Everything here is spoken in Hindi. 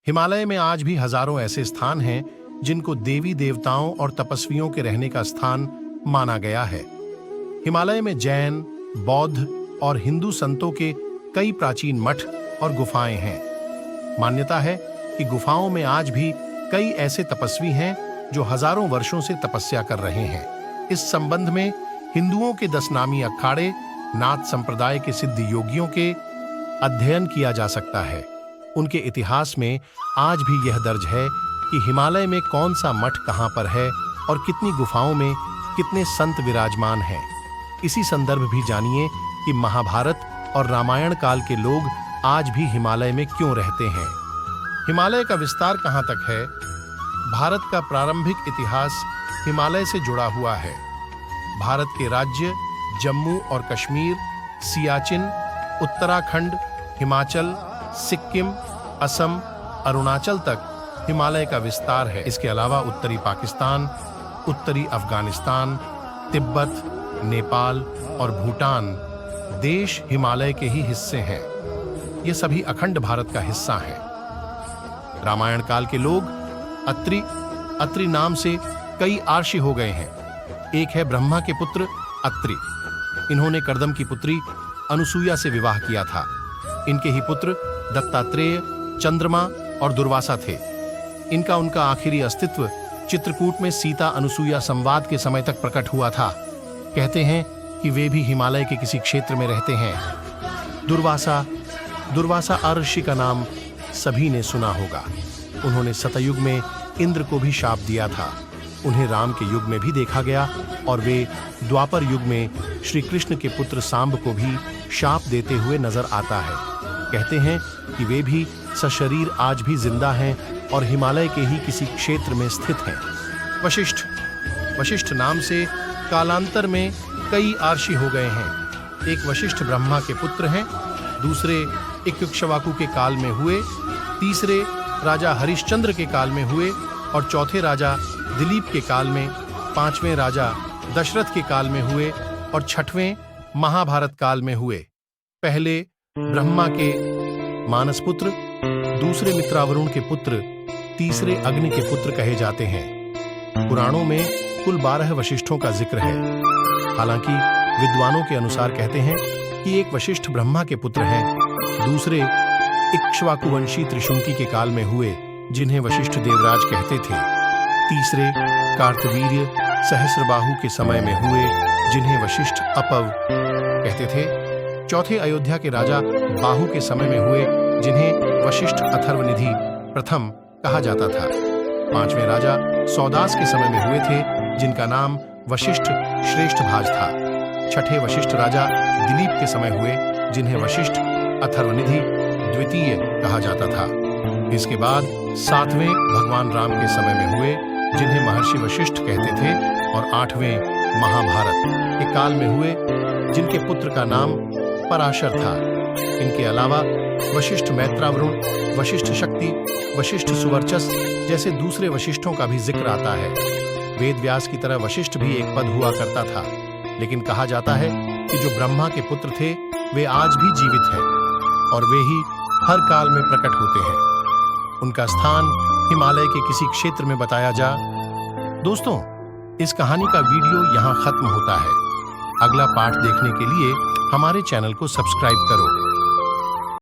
हिमालय में आज भी हजारों ऐसे स्थान हैं जिनको देवी देवताओं और तपस्वियों के रहने का स्थान माना गया है। हिमालय में जैन, बौद्ध और हिंदू संतों के कई प्राचीन मठ और गुफाएं हैं। मान्यता है कि गुफाओं में आज भी कई ऐसे तपस्वी हैं जो हजारों वर्षों से तपस्या कर रहे हैं। इस संबंध में हिंदुओं के 10 नामी अखाड़े, नाथ संप्रदाय के सिद्ध योगियों के अध्ययन किया जा सकता है। उनके इतिहास में आज भी यह दर्ज है कि हिमालय में कौन सा मठ कहां पर है और कितनी गुफाओं में कितने संत विराजमान हैं। इसी संदर्भ भी जानिए कि महाभारत और रामायण काल के लोग आज भी हिमालय में क्यों रहते हैं। हिमालय का विस्तार कहां तक है? भारत का प्रारंभिक इतिहास हिमालय से जुड़ा हुआ है। भारत के राज्य जम्मू और कश्मीर, सियाचिन, उत्तराखंड, हिमाचल, सिक्किम, असम, अरुणाचल तक हिमालय का विस्तार है। इसके अलावा उत्तरी पाकिस्तान, उत्तरी अफगानिस्तान, तिब्बत, नेपाल और भूटान देश हिमालय के ही हिस्से हैं। ये सभी अखंड भारत का हिस्सा हैं। रामायण काल के लोग अत्रि नाम से कई आर्षि हो गए हैं। एक है ब्रह्मा के पुत्र अत्रि। इन्होंने कर्दम की पुत्री अनुसूया से विवाह किया था। इनके ही पुत्र दत्तात्रेय, चंद्रमा और दुर्वासा थे। उनका आखिरी अस्तित्व चित्रकूट में सीता अनुसूया संवाद के समय तक प्रकट हुआ था। कहते हैं कि वे भी हिमालय के किसी क्षेत्र में रहते हैं। दुर्वासा अर्षि का नाम सभी ने सुना होगा। उन्होंने सतयुग में इंद्र को भी शाप दिया था। उन्हें राम के युग में भी देखा गया और वे द्वापर युग में श्री कृष्ण के पुत्र सांब को भी शाप देते हुए नजर आता है। कहते हैं कि वे भी सशरीर आज भी जिंदा हैं और हिमालय के ही किसी क्षेत्र में स्थित हैं। वशिष्ठ नाम से कालांतर में कई आर्षि हो गए हैं। एक वशिष्ठ ब्रह्मा के पुत्र हैं, दूसरे इक्ष्वाकु के काल में हुए, तीसरे राजा हरिश्चंद्र के काल में हुए और चौथे राजा दिलीप के काल में, पांचवें राजा दशरथ के काल में हुए और छठवें महाभारत काल में हुए। पहले ब्रह्मा के मानस पुत्र, दूसरे मित्रावरुण के पुत्र, तीसरे अग्नि के पुत्र कहे जाते हैं। पुराणों में कुल 12 वशिष्ठों का जिक्र है। हालांकि विद्वानों के अनुसार कहते हैं कि एक वशिष्ठ ब्रह्मा के पुत्र हैं, दूसरे इक्ष्वाकुवंशी त्रिशुंकी के काल में हुए जिन्हें वशिष्ठ देवराज कहते थे, तीसरे कार्तवीर्य सहस्रबाहु के समय में हुए जिन्हें वशिष्ठ अपव कहते थे, चौथे अयोध्या के राजा बाहु के समय में हुए जिन्हें वशिष्ठ अथर्वनिधि प्रथम कहा जाता था, पांचवें राजा सौदास के समय में हुए थे जिनका नाम वशिष्ठ श्रेष्ठ भाज था, छठे वशिष्ठ राजा दिलीप के समय हुए जिन्हें वशिष्ठ अथर्वनिधि द्वितीय कहा जाता था। इसके बाद सातवें भगवान राम के समय में हुए जिन्हें महर्षि वशिष्ठ कहते थे और आठवें महाभारत के काल में हुए जिनके पुत्र का नाम पराशर था। इनके अलावा वशिष्ठ मैत्रावरुण, वशिष्ठ शक्ति, वशिष्ठ सुवर्चस जैसे दूसरे वशिष्ठों का भी जिक्र आता है। वेद व्यास की तरह वशिष्ठ भी एक पद हुआ करता था, लेकिन कहा जाता है कि जो ब्रह्मा के पुत्र थे वे आज भी जीवित हैं और वे ही हर काल में प्रकट होते हैं। उनका स्थान हिमालय के किसी क्षेत्र में बताया जा। दोस्तों, इस कहानी का वीडियो यहाँ खत्म होता है। अगला पार्ट देखने के लिए हमारे चैनल को सब्सक्राइब करो।